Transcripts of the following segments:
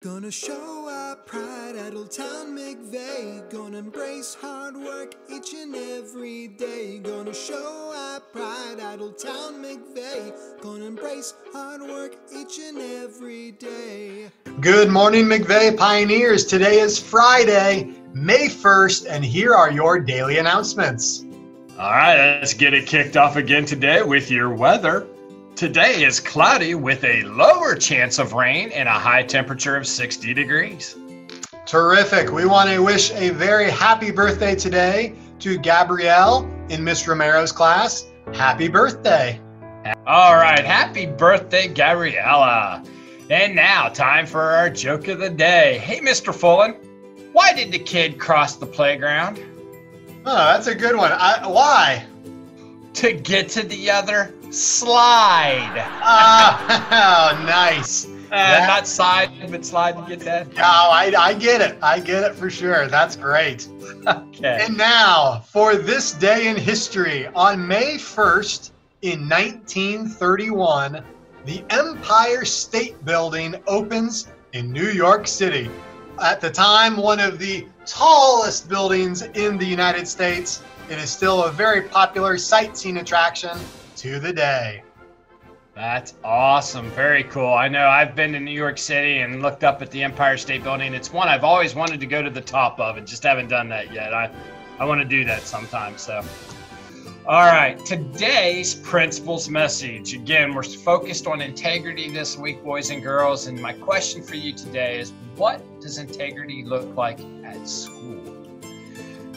Gonna show our pride at Old Town McVay. Gonna embrace hard work each and every day. Gonna show our pride at Old Town McVay. Gonna embrace hard work each and every day. Good morning, McVay Pioneers. Today is Friday, May 1st, and here are your daily announcements. All right, let's get it kicked off again today with your weather. Today is cloudy with a lower chance of rain and a high temperature of 60 degrees. Terrific. We want to wish a very happy birthday today to Gabrielle in Miss Romero's class. Happy birthday. All right, happy birthday, Gabriella. And now, time for our joke of the day. Hey, Mr. Fullen, why did the kid cross the playground? Oh, that's a good one. Why? To get to the other slide. Oh, nice. Not side, but slide to get that. No, I get it. I get it for sure. That's great. Okay. And now, for this day in history, on May 1st in 1931, the Empire State Building opens in New York City. At the time, one of the tallest buildings in the United States. It is still a very popular sightseeing attraction to the day. That's awesome. Very cool. I know I've been to New York City and looked up at the Empire State Building. It's one I've always wanted to go to the top of and just haven't done that yet. I want to do that sometime. So, all right. Today's principal's message. Again, we're focused on integrity this week, boys and girls. And my question for you today is, what does integrity look like at school?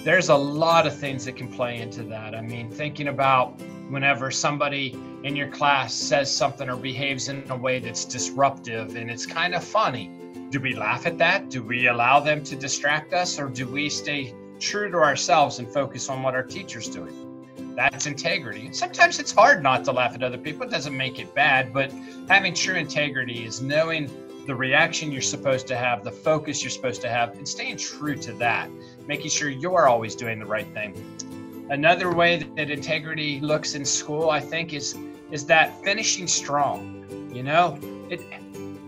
There's a lot of things that can play into that. I mean, thinking about whenever somebody in your class says something or behaves in a way that's disruptive and it's kind of funny. Do we laugh at that? Do we allow them to distract us? Or do we stay true to ourselves and focus on what our teacher's doing? That's integrity. Sometimes it's hard not to laugh at other people. It doesn't make it bad, but having true integrity is knowing the reaction you're supposed to have, the focus you're supposed to have, and staying true to that, making sure you're always doing the right thing. Another way that integrity looks in school, I think, is that finishing strong. You know,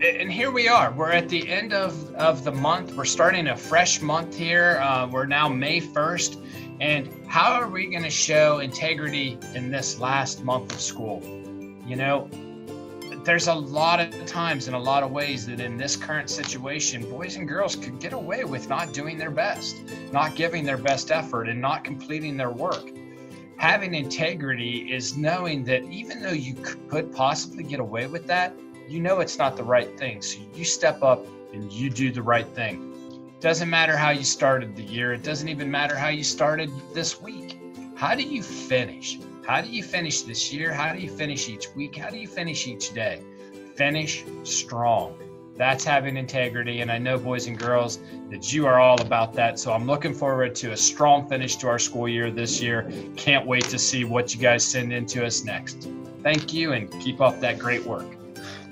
and here we are. We're at the end of the month. We're starting a fresh month here. We're now May 1st. And how are we going to show integrity in this last month of school? You know, there's a lot of times and a lot of ways that in this current situation, boys and girls could get away with not doing their best, not giving their best effort, and not completing their work. Having integrity is knowing that even though you could possibly get away with that, you know it's not the right thing. So you step up and you do the right thing. It doesn't matter how you started the year. It doesn't even matter how you started this week. How do you finish? How do you finish this year? How do you finish each week? How do you finish each day? Finish strong. That's having integrity. And I know, boys and girls, that you are all about that. So I'm looking forward to a strong finish to our school year this year. Can't wait to see what you guys send into us next. Thank you, and keep up that great work.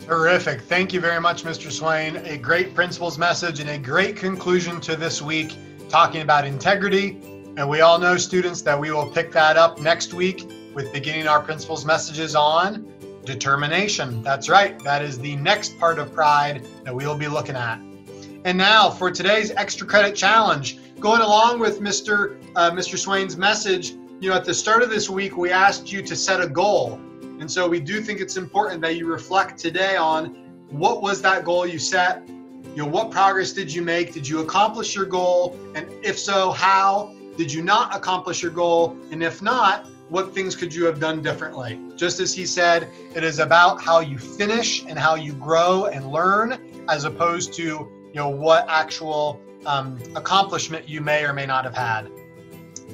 Terrific. Thank you very much, Mr. Swain. A great principal's message and a great conclusion to this week, talking about integrity. And we all know, students, that we will pick that up next week with beginning our principal's messages on determination. That's right. That is the next part of pride that we will be looking at. And now for today's extra credit challenge, going along with Mr. Swain's message, you know, at the start of this week, we asked you to set a goal. And so we do think it's important that you reflect today on what was that goal you set? You know, what progress did you make? Did you accomplish your goal? And if so, how? Did you not accomplish your goal? And if not, what things could you have done differently? Just as he said, it is about how you finish and how you grow and learn, as opposed to, you know, what actual accomplishment you may or may not have had.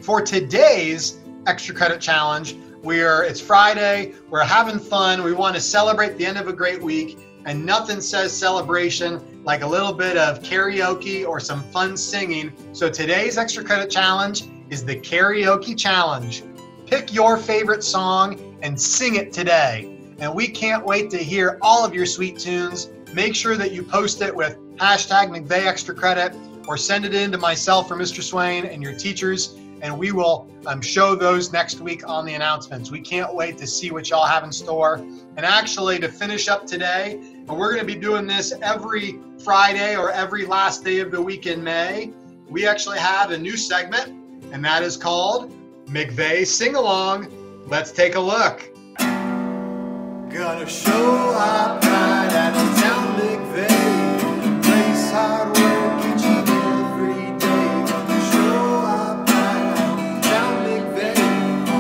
For today's extra credit challenge, it's Friday, we're having fun, we want to celebrate the end of a great week, and nothing says celebration like a little bit of karaoke or some fun singing. So today's extra credit challenge is the karaoke challenge. Pick your favorite song and sing it today. And we can't wait to hear all of your sweet tunes. Make sure that you post it with hashtag McVay Extra Credit, or send it in to myself or Mr. Swain and your teachers, and we will show those next week on the announcements. We can't wait to see what y'all have in store. And actually, to finish up today, And we're going to be doing this every Friday or every last day of the week in May. We actually have a new segment, and that is called McVay SingAlong. Let's take a look. Gonna show our pride at Old Town McVay. Embrace hard work each and every day. Gonna show our pride at Old Town McVay.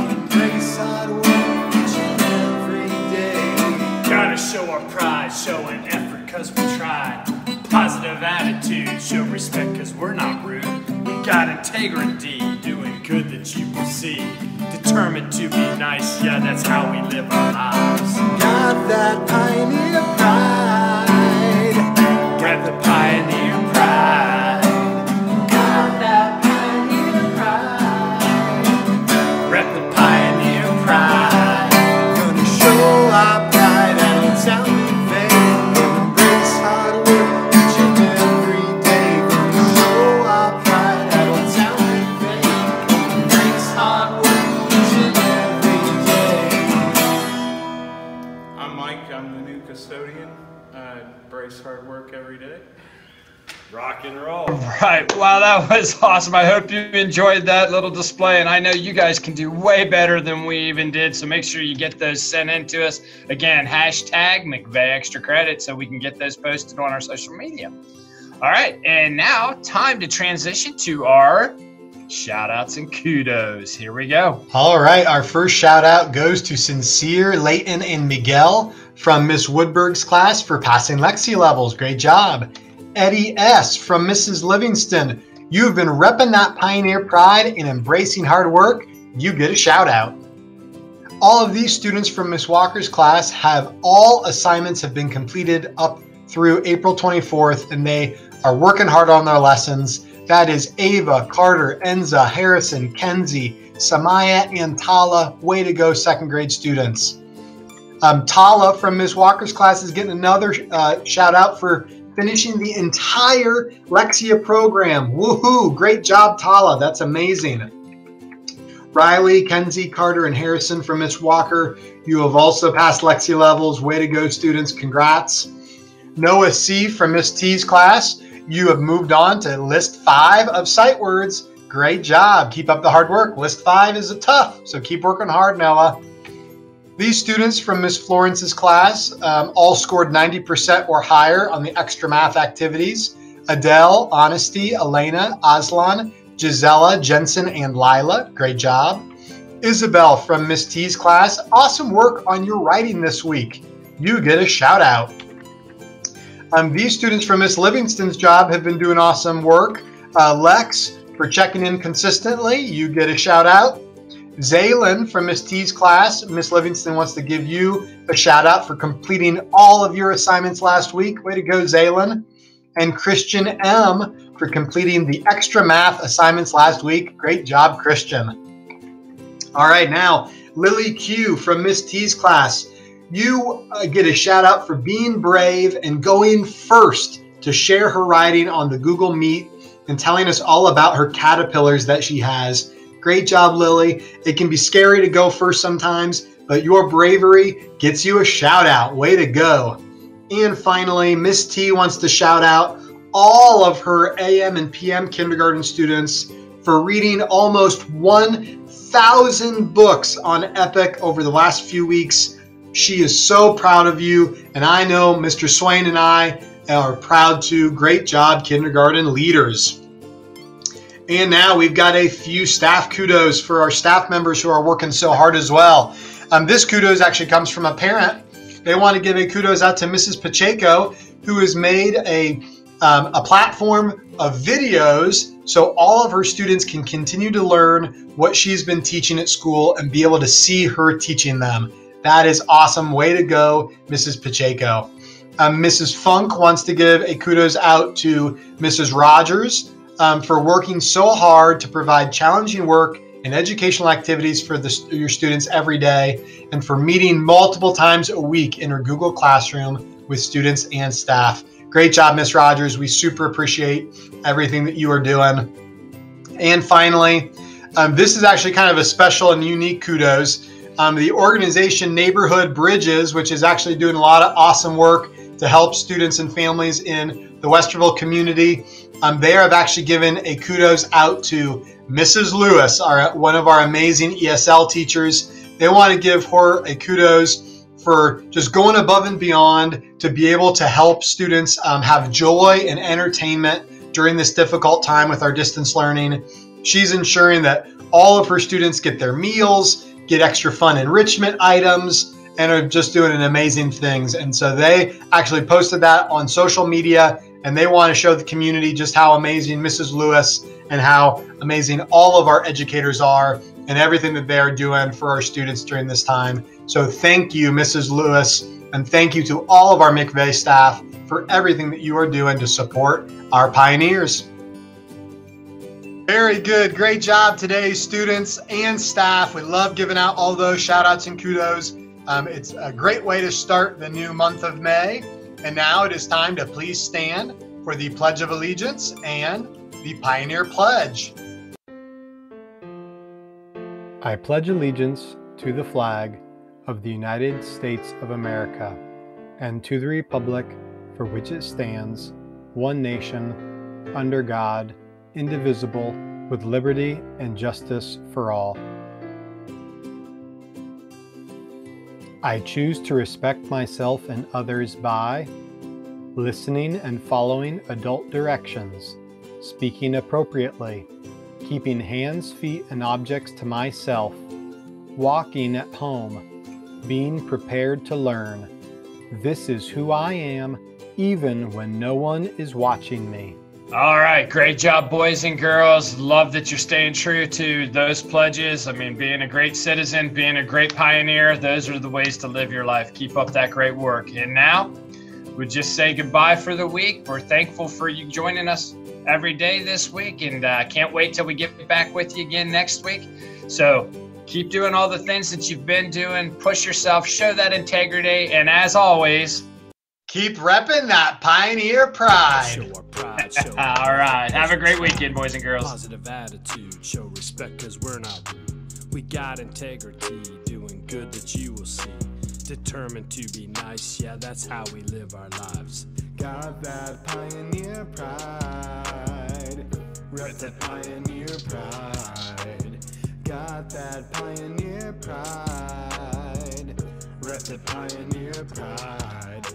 Embrace hard work each and every day. Gotta show our pride, show an effort cause we tried. Positive attitude, show respect cause we're not rude. We got integrity, doing good that you will see. Determined to be nice, yeah, that's how we live our lives. Got that pioneer pride. Got the pioneer pride. Got that pioneer pride. Rep the pioneer pride. Gonna show our pride at Old Town McVay. Embrace hard work each and every day. Gonna show our pride at Old Town McVay. Embrace hard work each and every day. I'm Mike, I'm the new custodian. Embrace hard work every day. Rock and roll. Right. Wow, that was awesome. I hope you enjoyed that little display. And I know you guys can do way better than we even did. So make sure you get those sent in to us. Again, hashtag McVay Extra Credit so we can get those posted on our social media. All right. And now time to transition to our shout outs and kudos. Here we go. All right, our first shout out goes to Sincere, Leighton, and Miguel from Miss Woodberg's class for passing Lexi levels. Great job. Eddie S. from Mrs. Livingston. You've been repping that pioneer pride and embracing hard work. You get a shout out. All of these students from Miss Walker's class have all assignments have been completed up through April 24th, and they are working hard on their lessons. That is Ava, Carter, Enza, Harrison, Kenzie, Samaya, and Tala. Way to go, second grade students. Tala from Miss Walker's class is getting another shout out for finishing the entire Lexia program. Woohoo! Great job, Tala. That's amazing. Riley, Kenzie, Carter, and Harrison from Miss Walker. You have also passed Lexia levels. Way to go, students. Congrats. Noah C. from Miss T's class. You have moved on to list 5 of sight words. Great job. Keep up the hard work. List 5 is tough, so keep working hard, Noah. These students from Miss Florence's class all scored 90% or higher on the extra math activities. Adele, Honesty, Elena, Aslan, Gisela, Jensen, and Lila. Great job. Isabel from Miss T's class. Awesome work on your writing this week. You get a shout out. These students from Miss Livingston's job have been doing awesome work. Lex, for checking in consistently. You get a shout out. Zaylin from Miss T's class. Miss Livingston wants to give you a shout out for completing all of your assignments last week. Way to go, Zaylin. And Christian M for completing the extra math assignments last week. Great job, Christian. All right, now Lily Q from Miss T's class. You get a shout out for being brave and going first to share her writing on the Google Meet and telling us all about her caterpillars that she has. Great job, Lily. It can be scary to go first sometimes, but your bravery gets you a shout out. Way to go. And finally, Miss T wants to shout out all of her AM and PM kindergarten students for reading almost 1,000 books on Epic over the last few weeks. She is so proud of you, and I know Mr. Swain and I are proud too. Great job, kindergarten leaders. And now we've got a few staff kudos for our staff members who are working so hard as well. This kudos actually comes from a parent. They want to give a kudos out to Mrs. Pacheco, who has made a platform of videos so all of her students can continue to learn what she's been teaching at school and be able to see her teaching them. That is awesome. Way to go, Mrs. Pacheco. Mrs. Funk wants to give a kudos out to Mrs. Rogers for working so hard to provide challenging work and educational activities for your students every day, and for meeting multiple times a week in her Google Classroom with students and staff. Great job, Miss Rogers. We super appreciate everything that you are doing. And finally, this is actually kind of a special and unique kudos. The organization Neighborhood Bridges, which is actually doing a lot of awesome work to help students and families in the Westerville community. They have actually given a kudos out to Mrs. Lewis, one of our amazing ESL teachers. They want to give her a kudos for just going above and beyond to be able to help students have joy and entertainment during this difficult time with our distance learning. She's ensuring that all of her students get their meals, get extra fun enrichment items, and are just doing an amazing things. And so they actually posted that on social media, and they want to show the community just how amazing Mrs. Lewis and how amazing all of our educators are and everything that they are doing for our students during this time. So thank you, Mrs. Lewis, and thank you to all of our McVay staff for everything that you are doing to support our pioneers. Very good. Great job today, students and staff. We love giving out all those shout outs and kudos. It's a great way to start the new month of May. And now it is time to please stand for the Pledge of Allegiance and the Pioneer Pledge. I pledge allegiance to the flag of the United States of America and to the republic for which it stands, one nation, under God, indivisible, with liberty and justice for all. I choose to respect myself and others by listening and following adult directions, speaking appropriately, keeping hands, feet, and objects to myself, walking at home, being prepared to learn. This is who I am, even when no one is watching me. All right, great job, boys and girls. Love that you're staying true to those pledges. I mean, being a great citizen, being a great pioneer, those are the ways to live your life. Keep up that great work. And now, we just say goodbye for the week. We're thankful for you joining us every day this week, and can't wait till we get back with you again next week. So keep doing all the things that you've been doing. Push yourself, show that integrity, and as always, keep repping that pioneer pride. Show our pride, show all right. Have a great weekend, boys and girls. Positive attitude, show respect cause we're not rude. We got integrity, doing good that you will see. Determined to be nice, yeah, that's how we live our lives. Got that pioneer pride. Rep that pioneer pride. Got that pioneer pride. Rep that pioneer pride.